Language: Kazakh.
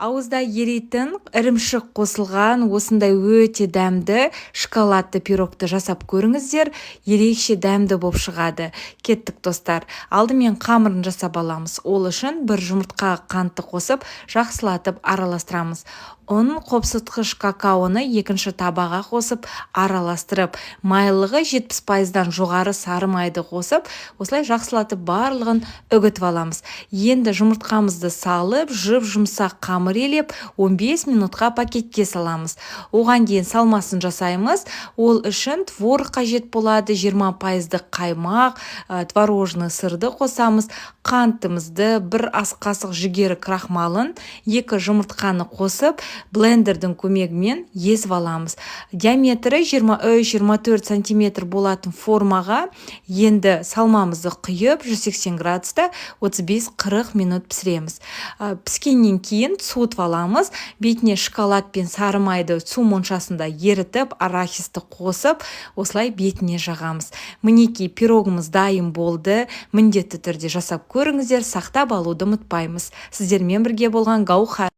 Ауызда еритін ірімшік қосылған осындай өте дәмді шоколадты пирогты жасап көріңіздер. Ерекше дәмді болып шығады. Кеттік достар. Алдымен қамырын жасап аламыз. Ол үшін бір жұмыртқа қантты қосып, жақсылатып араластырамыз. Ұн, қопсытқыш какаоны екінші табаға қосып, араластырып, майлығы 70%-дан жоғары сары майды қосып, осылай жақсылатып барлығын үгітіп аламыз. Енді жұмыртқамызды салып, жұмсақ қамыр елеп 15 минутқа пакетке саламыз. Оған дейін салмасын жасаймыз. Ол үшін творог қажет болады, 20%-ді қаймақ, творожный сырды қосамыз. Қантымызды, бір ас қасық жүгері крахмалын, 2 жұмыртқаны қосып, блендердің көмегімен езіп аламыз. Диаметрі 23-24 см болатын формаға енді салмамызды құйып 180 градуста 35-40 минут пісіреміз. Піскеннен кейін суытып аламыз. Бетіне шоколад пен сары майды су моншасында ерітіп, арахисті қосып, осылай бетіне жағамыз. Мінекей пирогымыз дайын болды. Міндетті түрде жасап көріңіздер, сақтап алуды ұмытпаймыз. Сіздермен бірге болған Гаухар.